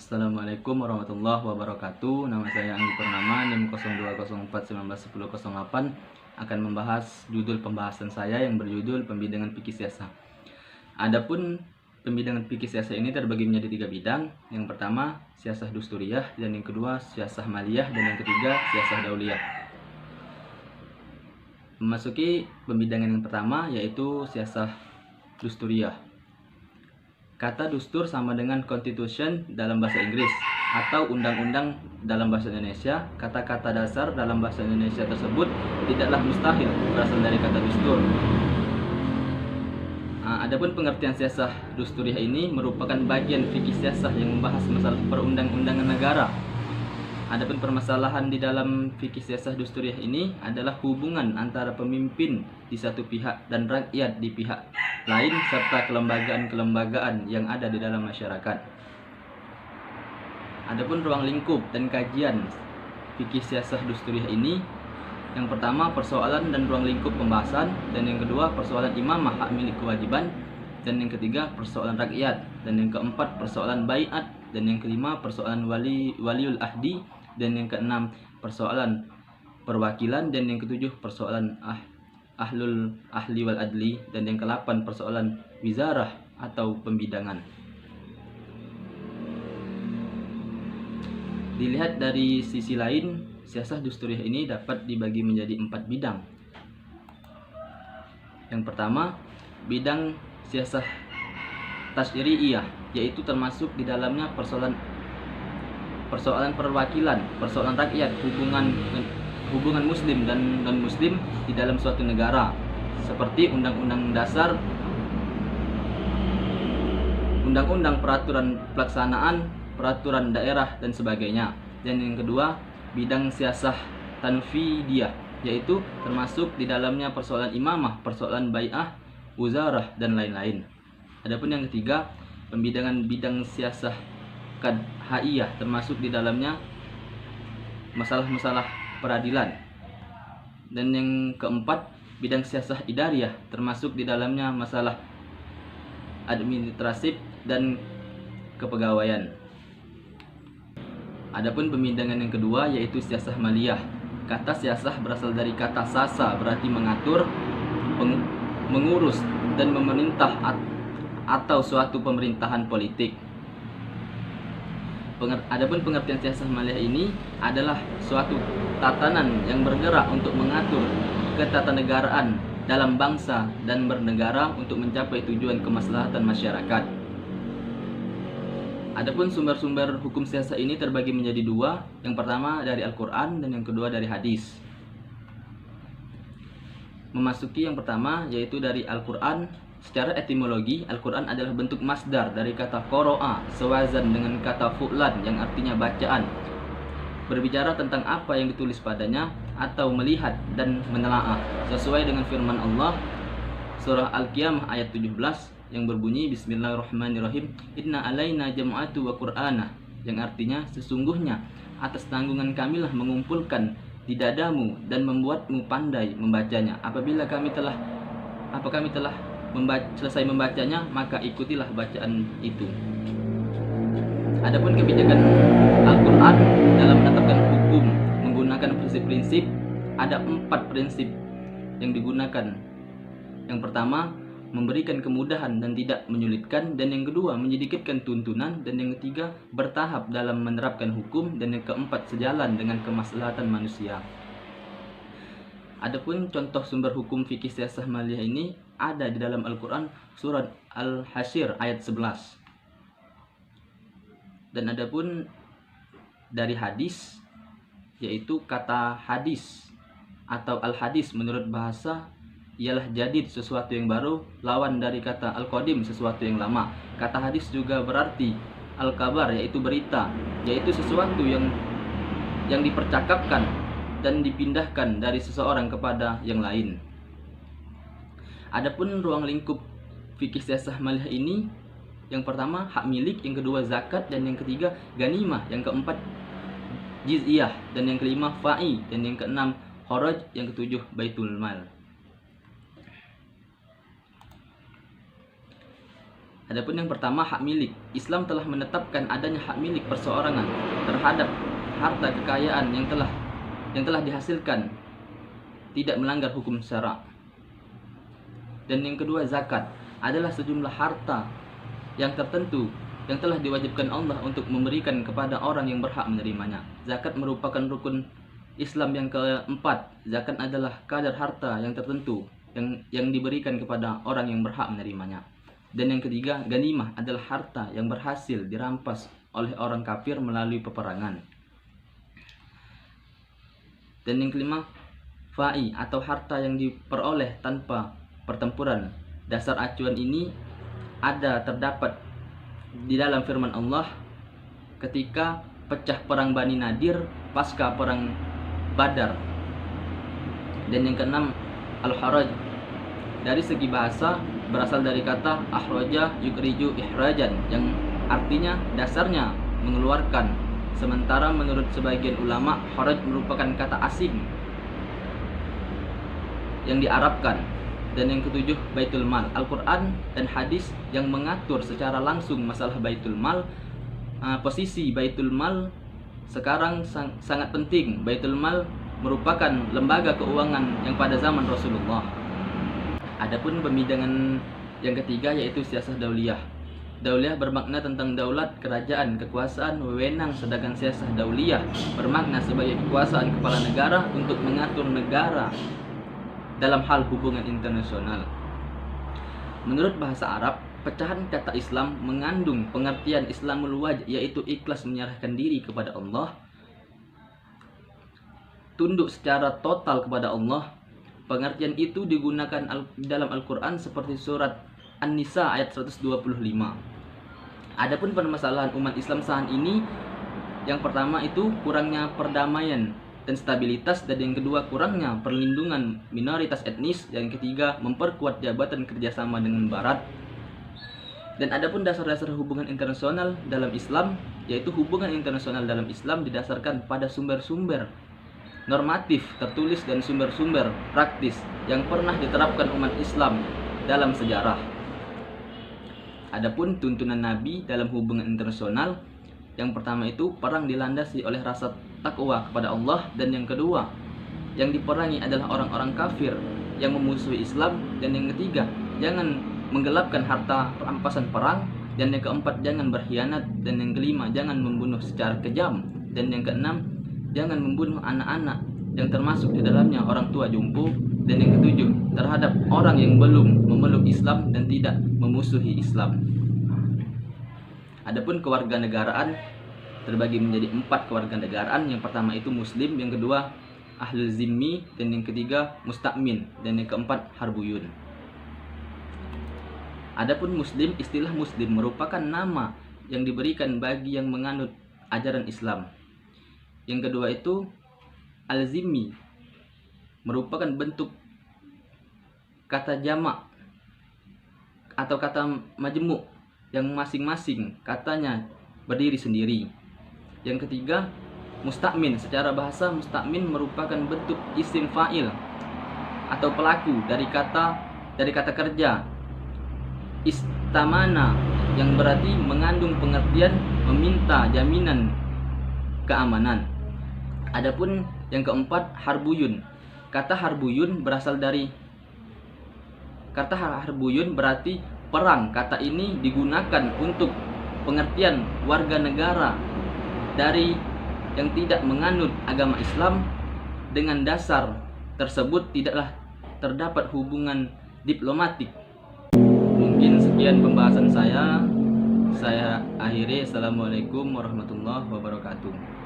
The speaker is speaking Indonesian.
Assalamualaikum warahmatullahi wabarakatuh. Nama saya Anggi Purnama, NIM 0204191008, akan membahas judul pembahasan saya yang berjudul Pembidangan Fikih Siasah. Adapun pembidangan fikih siasah ini terbagi menjadi 3 bidang. Yang pertama, siasah dusturiyah, dan yang kedua, siasah maliyah, dan yang ketiga, siasah dauliyah. Memasuki pembidangan yang pertama, yaitu siasah dusturiyah. Kata dustur sama dengan constitution dalam bahasa Inggris atau undang-undang dalam bahasa Indonesia. Kata-kata dasar dalam bahasa Indonesia tersebut tidaklah mustahil berasal dari kata dustur. Adapun pengertian siasah dusturiyah ini merupakan bagian fikih siasah yang membahas masalah perundang-undangan negara. Adapun permasalahan di dalam fikih siasah dusturiyah ini adalah hubungan antara pemimpin di satu pihak dan rakyat di pihak lain, serta kelembagaan-kelembagaan yang ada di dalam masyarakat. Adapun ruang lingkup dan kajian fikih siasah dusturiyah ini, yang pertama persoalan dan ruang lingkup pembahasan, dan yang kedua persoalan imamah hak milik kewajiban, dan yang ketiga persoalan rakyat, dan yang keempat persoalan baiat, dan yang kelima persoalan waliul ahdi, dan yang keenam persoalan perwakilan, dan yang ketujuh persoalan ahlul ahli wal adli, dan yang ke-8 persoalan wizarah atau pembidangan. Dilihat dari sisi lain, siasah dusturiyah ini dapat dibagi menjadi 4 bidang. Yang pertama, bidang siasah tasyri'iyah, yaitu termasuk di dalamnya persoalan perwakilan, persoalan rakyat, hubungan muslim dan non-muslim di dalam suatu negara, seperti undang-undang dasar, undang-undang, peraturan pelaksanaan, peraturan daerah, dan sebagainya. Dan yang kedua, bidang siasah tanfidiyah, yaitu termasuk di dalamnya persoalan imamah, persoalan bai'ah, wuzarah, dan lain-lain. Adapun yang ketiga, pembidangan bidang siasah kadhaiyah, termasuk di dalamnya masalah-masalah peradilan. Dan yang keempat, bidang siasah idariyah, termasuk di dalamnya masalah administratif dan kepegawaian. Adapun pembidangan yang kedua, yaitu siasah maliyah. Kata siasah berasal dari kata sasa, berarti mengatur, mengurus, dan memerintah atau suatu pemerintahan politik. Adapun pengertian siasah maliyah ini adalah suatu tatanan yang bergerak untuk mengatur ketatanegaraan dalam bangsa dan bernegara untuk mencapai tujuan kemaslahatan masyarakat. Adapun sumber-sumber hukum siasah ini terbagi menjadi 2. Yang pertama dari Al-Quran dan yang kedua dari hadis. Memasuki yang pertama, yaitu dari Al-Quran. Secara etimologi, Al-Quran adalah bentuk masdar dari kata qoro'a, sewazan dengan kata fu'lan yang artinya bacaan, berbicara tentang apa yang ditulis padanya atau melihat dan menelaah, sesuai dengan firman Allah surah Al-Qiyamah ayat 17 yang berbunyi Bismillahirrahmanirrahim, Inna alaina jam'atu wa qur'ana, yang artinya sesungguhnya atas tanggungan kamilah mengumpulkan di dadamu dan membuatmu pandai membacanya. Apabila kami telah selesai membacanya, maka ikutilah bacaan itu. Adapun kebijakan Al-Quran dalam menetapkan hukum menggunakan prinsip-prinsip, ada 4 prinsip yang digunakan. Yang pertama, memberikan kemudahan dan tidak menyulitkan, dan yang kedua, menyedikitkan tuntunan, dan yang ketiga, bertahap dalam menerapkan hukum, dan yang keempat, sejalan dengan kemaslahatan manusia. Adapun contoh sumber hukum fikih siasah maliyah ini ada di dalam Al-Quran surat Al-Hasyr ayat 11. Dan adapun dari hadis, yaitu kata hadis atau al-hadis menurut bahasa ialah jadid, sesuatu yang baru, lawan dari kata al-qadim, sesuatu yang lama. Kata hadis juga berarti al-kabar, yaitu berita, yaitu sesuatu yang dipercakapkan dan dipindahkan dari seseorang kepada yang lain. Adapun ruang lingkup fikih siasah maliyah ini, yang pertama hak milik, yang kedua zakat, dan yang ketiga ganimah, yang keempat jizyah, dan yang kelima fa'i, dan yang keenam kharaj, yang ketujuh baitul mal. Adapun yang pertama, hak milik. Islam telah menetapkan adanya hak milik perseorangan terhadap harta kekayaan yang telah dihasilkan tidak melanggar hukum syara. Dan yang kedua, zakat adalah sejumlah harta yang tertentu yang telah diwajibkan Allah untuk memberikan kepada orang yang berhak menerimanya. Zakat merupakan rukun Islam yang keempat. Zakat adalah kadar harta yang tertentu yang diberikan kepada orang yang berhak menerimanya. Dan yang ketiga, ganimah adalah harta yang berhasil dirampas oleh orang kafir melalui peperangan. Dan yang kelima, fa'i atau harta yang diperoleh tanpa pertempuran. Dasar acuan ini terdapat di dalam firman Allah ketika pecah perang Bani Nadir pasca perang Badar. Dan yang keenam, al-haraj. Dari segi bahasa berasal dari kata ahraja yukriju ihrajan, yang artinya dasarnya mengeluarkan. Sementara menurut sebagian ulama, haraj merupakan kata asing yang diarabkan. Dan yang ketujuh, baitul mal. Al-Quran dan hadis yang mengatur secara langsung masalah baitul mal. Posisi baitul mal sekarang sangat penting. Baitul mal merupakan lembaga keuangan yang pada zaman Rasulullah. Adapun pembidangan yang ketiga yaitu siasah dauliyah. Dauliyah bermakna tentang daulat, kerajaan, kekuasaan, wewenang, sedangkan siasah dauliyah bermakna sebagai kekuasaan kepala negara untuk mengatur negara dalam hal hubungan internasional. Menurut bahasa Arab, pecahan kata Islam mengandung pengertian Islamul wajh, yaitu ikhlas menyerahkan diri kepada Allah, tunduk secara total kepada Allah. Pengertian itu digunakan dalam Al-Quran seperti surat An-Nisa ayat 125. Adapun permasalahan umat Islam saat ini, yang pertama itu kurangnya perdamaian dan stabilitas, dan yang kedua kurangnya perlindungan minoritas etnis, dan yang ketiga memperkuat jabatan kerjasama dengan Barat. Dan adapun dasar-dasar hubungan internasional dalam Islam, yaitu hubungan internasional dalam Islam didasarkan pada sumber-sumber normatif tertulis dan sumber-sumber praktis yang pernah diterapkan umat Islam dalam sejarah. Adapun tuntunan Nabi dalam hubungan internasional, yang pertama itu perang dilandasi oleh rasa takwa kepada Allah, dan yang kedua yang diperangi adalah orang-orang kafir yang memusuhi Islam, dan yang ketiga jangan menggelapkan harta rampasan perang, dan yang keempat jangan berkhianat, dan yang kelima jangan membunuh secara kejam, dan yang keenam jangan membunuh anak-anak yang termasuk di dalamnya orang tua jompo, dan yang ketujuh terhadap orang yang belum memeluk Islam dan tidak memusuhi Islam. Adapun kewarganegaraan terbagi menjadi 4 kewarganegaraan. Yang pertama itu Muslim, yang kedua Ahlul Zimmi, dan yang ketiga Musta'min, dan yang keempat Harbuyun. Adapun Muslim, istilah Muslim merupakan nama yang diberikan bagi yang menganut ajaran Islam. Yang kedua itu Al-Zimmi, merupakan bentuk kata jamak atau kata majmuk yang masing-masing katanya berdiri sendiri. Yang ketiga Musta'min. Secara bahasa, Musta'min merupakan bentuk isim fa'il atau pelaku dari kata kerja istamana, yang berarti mengandung pengertian meminta jaminan keamanan. Adapun yang keempat Harbuyun. Kata Harbuyun berasal dari kata Harbuyun berarti perang. Kata ini digunakan untuk pengertian warga negara dari yang tidak menganut agama Islam. Dengan dasar tersebut tidaklah terdapat hubungan diplomatik. Mungkin sekian pembahasan saya akhiri. Assalamualaikum warahmatullahi wabarakatuh.